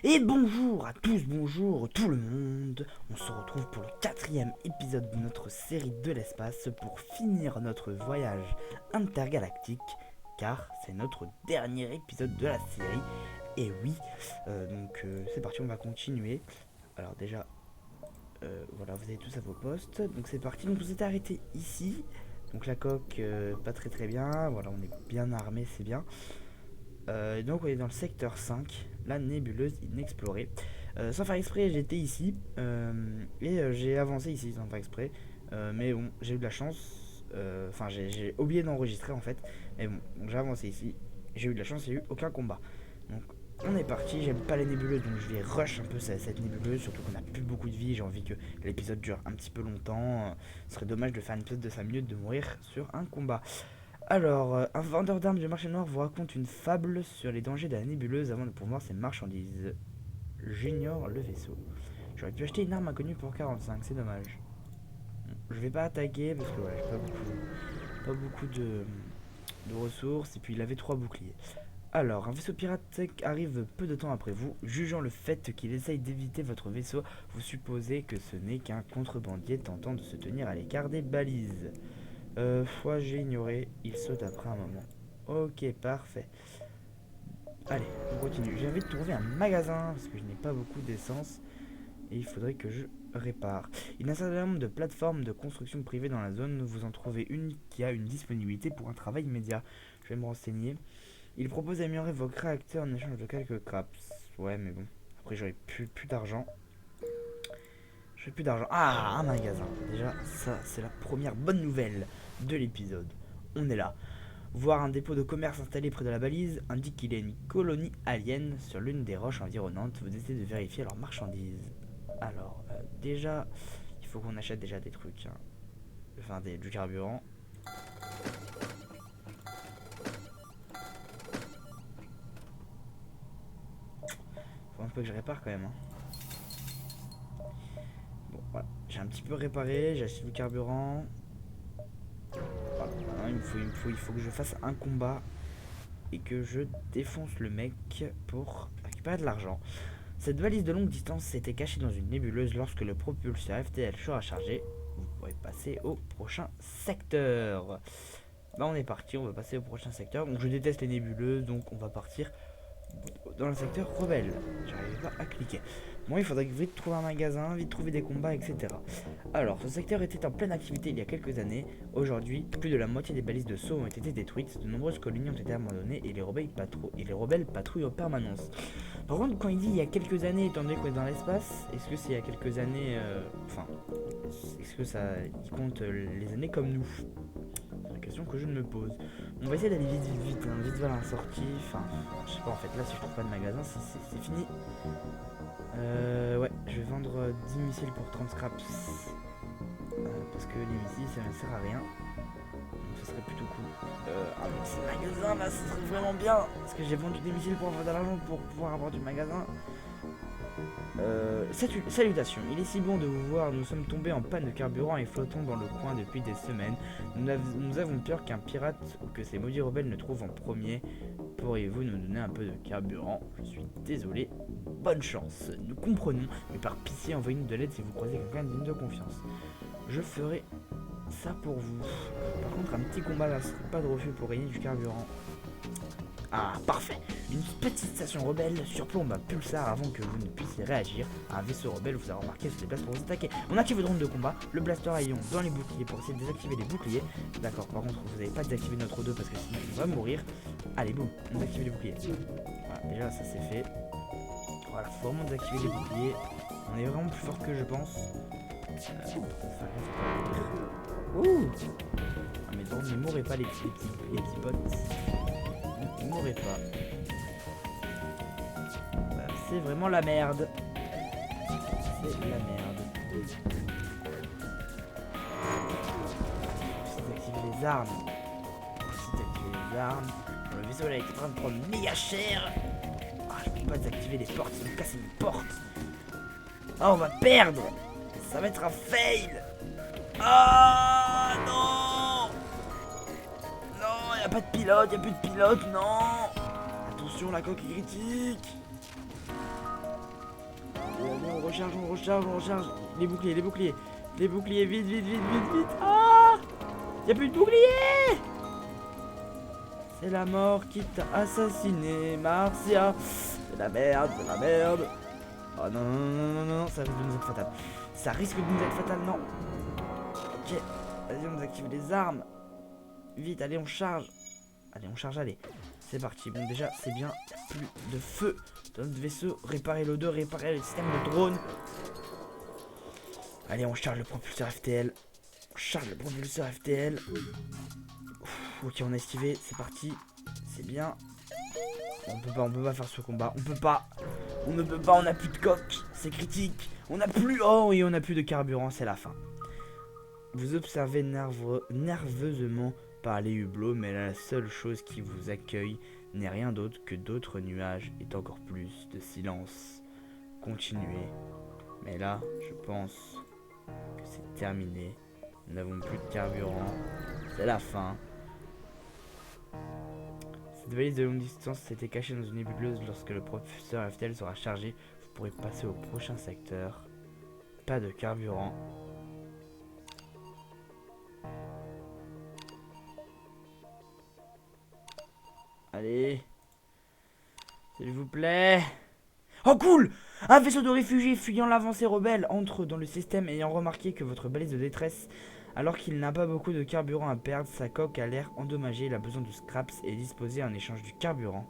Et bonjour à tous, bonjour tout le monde. On se retrouve pour le quatrième épisode de notre série de l'espace pour finir notre voyage intergalactique, car c'est notre dernier épisode de la série. Et oui, c'est parti, on va continuer. Alors déjà, voilà, vous avez tous à vos postes. Donc c'est parti, donc vous êtes arrêté ici. Donc la coque, pas très bien. Voilà, on est bien armé, c'est bien. Donc on est dans le secteur 5, la nébuleuse inexplorée. Sans faire exprès, j'étais ici et j'ai avancé ici sans faire exprès. Mais bon, j'ai eu de la chance. Enfin, j'ai oublié d'enregistrer en fait. Mais bon, j'ai avancé ici. J'ai eu de la chance, il n'y a eu aucun combat. Donc on est parti. J'aime pas les nébuleuses, donc je vais rush un peu cette nébuleuse. Surtout qu'on a plus beaucoup de vie. J'ai envie que l'épisode dure un petit peu longtemps. Ce serait dommage de faire une épisode de 5 minutes de mourir sur un combat. Alors, un vendeur d'armes du marché noir vous raconte une fable sur les dangers de la nébuleuse avant de pouvoir ses marchandises. J'ignore le vaisseau. J'aurais pu acheter une arme inconnue pour 45, c'est dommage. Je vais pas attaquer parce que voilà, j'ai pas beaucoup de ressources et puis il avait 3 boucliers. Alors, un vaisseau pirate arrive peu de temps après vous. Jugeant le fait qu'il essaye d'éviter votre vaisseau, vous supposez que ce n'est qu'un contrebandier tentant de se tenir à l'écart des balises. Fois j'ai ignoré, il saute après un moment. Ok, parfait. Allez, on continue. J'ai envie de trouver un magasin parce que je n'ai pas beaucoup d'essence et il faudrait que je répare. Il y a un certain nombre de plateformes de construction privées dans la zone. Vous en trouvez une qui a une disponibilité pour un travail immédiat. Je vais me renseigner. Il propose d'améliorer vos réacteurs en échange de quelques craps. Ouais, mais bon. Après, j'aurai plus d'argent. J'ai plus d'argent. Ah, un magasin. Déjà, ça, c'est la première bonne nouvelle de l'épisode. On est là. Voir un dépôt de commerce installé près de la balise indique qu'il y a une colonie alien sur l'une des roches environnantes. Vous essayez de vérifier leurs marchandises. Alors, déjà, il faut qu'on achète déjà des trucs. Hein. Enfin, du carburant. Faut un peu que je répare quand même. Hein. Bon, voilà. J'ai un petit peu réparé, j'ai acheté du carburant. Voilà. Maintenant, il faut que je fasse un combat et que je défonce le mec pour récupérer de l'argent. Cette valise de longue distance s'était cachée dans une nébuleuse lorsque le propulseur FTL sera chargé. Vous pourrez passer au prochain secteur. Bah on est parti, on va passer au prochain secteur. Donc je déteste les nébuleuses, donc on va partir dans le secteur rebelle. J'arrive pas à cliquer. Bon, il faudrait vite trouver un magasin, vite trouver des combats, etc. Alors, ce secteur était en pleine activité il y a quelques années. Aujourd'hui, plus de la moitié des balises de saut ont été détruites, de nombreuses colonies ont été abandonnées et les rebelles patrouillent en permanence. Par contre, quand il dit il y a quelques années, étant donné qu'on est dans l'espace, est-ce que c'est il y a quelques années, est-ce que ça, il compte les années comme nous? C'est la question que je me pose. On va essayer d'aller vite, hein, vite vers la sortie. Enfin, je sais pas en fait, là si je trouve pas de magasin, c'est fini. Ouais, je vais vendre 10 missiles pour 30 scraps. Parce que les missiles ça ne sert à rien. Donc ce serait plutôt cool. Avec ces magasins là, ce serait vraiment bien. Parce que j'ai vendu des missiles pour avoir de l'argent pour pouvoir avoir du magasin. Salutations, il est si bon de vous voir, nous sommes tombés en panne de carburant et flottons dans le coin depuis des semaines. Nous avons peur qu'un pirate ou que ces maudits rebelles ne trouvent en premier. Pourriez-vous nous donner un peu de carburant? Je suis désolé, bonne chance. Nous comprenons, mais par pitié envoyez-nous de l'aide si vous croisez quelqu'un digne de confiance. Je ferai ça pour vous. Par contre un petit combat là, ce serait pas de refus pour gagner du carburant. Ah, parfait. Une petite station rebelle surplombe un pulsar avant que vous ne puissiez réagir. Un vaisseau rebelle vous a remarqué se déplace pour vous attaquer. On active le drone de combat, le blaster à ion dans les boucliers pour essayer de désactiver les boucliers. D'accord, par contre, vous n'avez pas désactivé notre 2 parce que sinon on va mourir. Allez, boum, on désactive les boucliers. Voilà, déjà ça c'est fait. Voilà, faut vraiment désactiver les boucliers. On est vraiment plus fort que je pense. Ouh! Ah, mais drones, ne mourrez pas les petits potes. Ne mourrez pas. Bah, c'est vraiment la merde. C'est la merde. Faut activer les armes. Faut activer les armes. Bon, le vaisseau là est en train de prendre méga cher. Ah, je peux pas désactiver les portes, ils vont casser une porte. Ah, on va perdre. Ça va être un fail. Ah non. Non, y a pas de pilote, y a plus de pilote, non. Attention, la coque est critique. on recharge. Les boucliers, vite. Ah, y a plus de boucliers. C'est la mort qui t'a assassiné, Marcia. C'est la merde. Oh non, ça risque de nous être fatal. Non. Ok, vas-y, on désactive les armes. Vite, allez, on charge. Allez. C'est parti. Bon, déjà, c'est bien. Plus de feu dans notre vaisseau. Réparer l'odeur, réparer le système de drone. Allez, on charge le propulseur FTL. Ouf, ok, on a esquivé. C'est parti. C'est bien. On peut pas faire ce combat. On ne peut pas. On a plus de coque. C'est critique. On a plus. Oh, et on a plus de carburant. C'est la fin. Vous observez nerveusement par les hublots, mais la seule chose qui vous accueille n'est rien d'autre que d'autres nuages et encore plus de silence. Continuez. Mais là, je pense que c'est terminé. Nous n'avons plus de carburant. C'est la fin. Cette valise de longue distance s'était cachée dans une nébuleuse. Lorsque le professeur FTL sera chargé, vous pourrez passer au prochain secteur. Pas de carburant. Allez. S'il vous plaît. Oh cool! Un vaisseau de réfugiés fuyant l'avancée rebelle entre dans le système ayant remarqué que votre balise de détresse, alors qu'il n'a pas beaucoup de carburant à perdre, sa coque a l'air endommagée, il a besoin de scraps et est disposé en échange du carburant.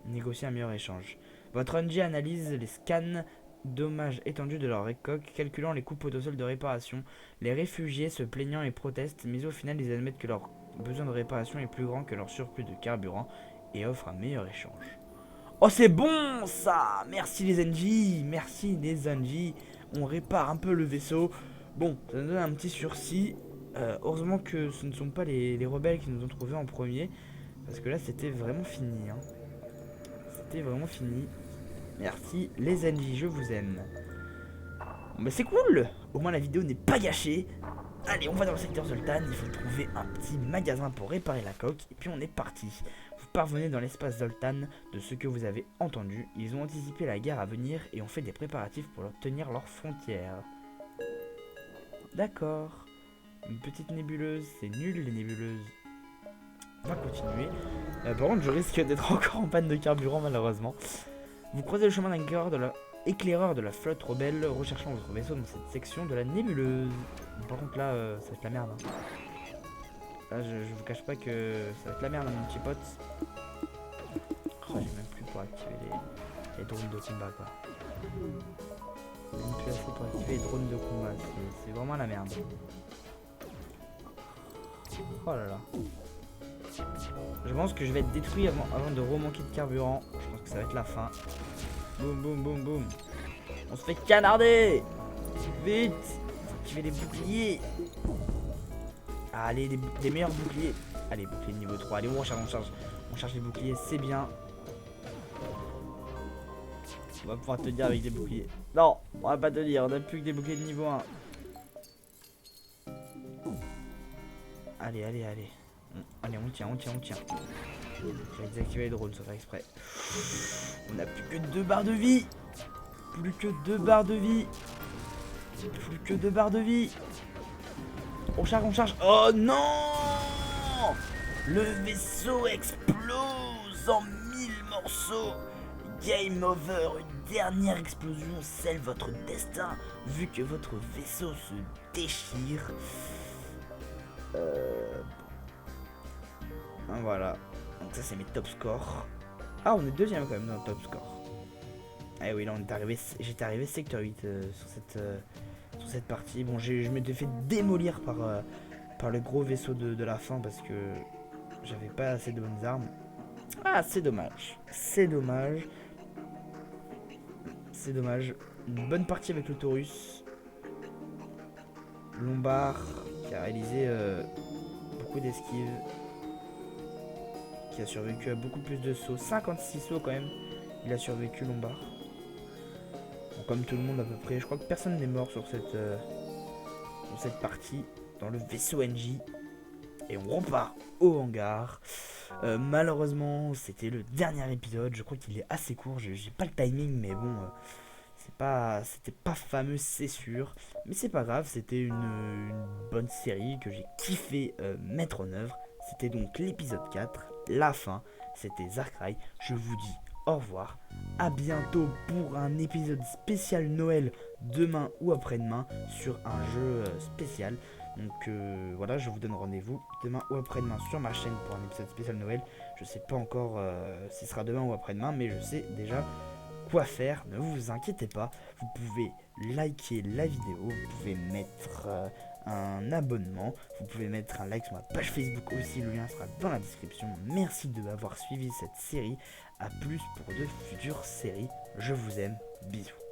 Négocier un meilleur échange. Votre NG analyse les scans dommages étendus de leur coque, calculant les coûts potentiels de réparation. Les réfugiés se plaignant et protestent, mais au final ils admettent que leur besoin de réparation est plus grand que leur surplus de carburant et offrent un meilleur échange. Oh c'est bon ça. Merci les NJ. On répare un peu le vaisseau. Bon, ça nous donne un petit sursis. Heureusement que ce ne sont pas les rebelles qui nous ont trouvés en premier. Parce que là c'était vraiment fini hein. C'était vraiment fini. Merci les NJ, je vous aime. Bon bah c'est cool. Au moins la vidéo n'est pas gâchée. Allez, on va dans le secteur Zoltan, il faut trouver un petit magasin pour réparer la coque, et puis on est parti. Vous parvenez dans l'espace Zoltan, de ce que vous avez entendu, ils ont anticipé la guerre à venir et ont fait des préparatifs pour tenir leurs frontières. D'accord. Une petite nébuleuse, c'est nul les nébuleuses. On va continuer. Par contre, je risque d'être encore en panne de carburant malheureusement. Vous croisez le chemin d'un éclaireur de la flotte rebelle recherchant votre vaisseau dans cette section de la nébuleuse. Par contre là, ça va être la merde hein. Là je vous cache pas que ça va être la merde mon petit pote. Oh, j'ai même plus pour activer les drones de combat quoi. J'ai même plus assez pour activer les drones de combat, c'est vraiment la merde. Oh là là. Je pense que je vais être détruit avant de remanquer de carburant. Je pense que ça va être la fin. Boum. On se fait canarder. Vite. Faut activer les boucliers. Allez, les meilleurs boucliers. Allez, bouclier niveau 3. Allez, on charge les boucliers, c'est bien. On va pouvoir tenir avec des boucliers. Non, on va pas tenir, on a plus que des boucliers de niveau 1. Allez. Allez, on tient. J'ai désactivé les drones, sans faire exprès. On a plus que 2 barres de vie. Plus que 2 barres de vie. On charge. Oh non! Le vaisseau explose en 1000 morceaux. Game over. Une dernière explosion scelle votre destin, vu que votre vaisseau se déchire. Voilà. Donc ça c'est mes top scores. Ah, on est deuxième quand même dans le top score. Ah oui, là j'étais arrivé secteur 8 sur cette partie. Bon, je m'étais fait démolir par le gros vaisseau de la fin parce que j'avais pas assez de bonnes armes. Ah, c'est dommage. Une bonne partie avec le Taurus. Lombard qui a réalisé beaucoup d'esquives. Qui a survécu à beaucoup plus de sauts. 56 sauts quand même. Il a survécu Lombard. Bon, comme tout le monde à peu près. Je crois que personne n'est mort sur cette partie. Dans le vaisseau NJ. Et on repart au hangar. Malheureusement c'était le dernier épisode. Je crois qu'il est assez court. J'ai pas le timing mais bon. C'était pas fameux, c'est sûr, mais c'est pas grave, c'était une bonne série que j'ai kiffé mettre en œuvre. C'était donc l'épisode 4, la fin, c'était Zarkrai. Je vous dis au revoir, à bientôt pour un épisode spécial Noël demain ou après-demain sur un jeu spécial. Donc voilà, je vous donne rendez-vous demain ou après-demain sur ma chaîne pour un épisode spécial Noël. Je sais pas encore si ce sera demain ou après-demain, mais je sais déjà quoi faire, ne vous inquiétez pas. Vous pouvez liker la vidéo, vous pouvez mettre un abonnement, vous pouvez mettre un like sur ma page Facebook aussi, le lien sera dans la description. Merci de m'avoir suivi cette série, à plus pour de futures séries, je vous aime, bisous.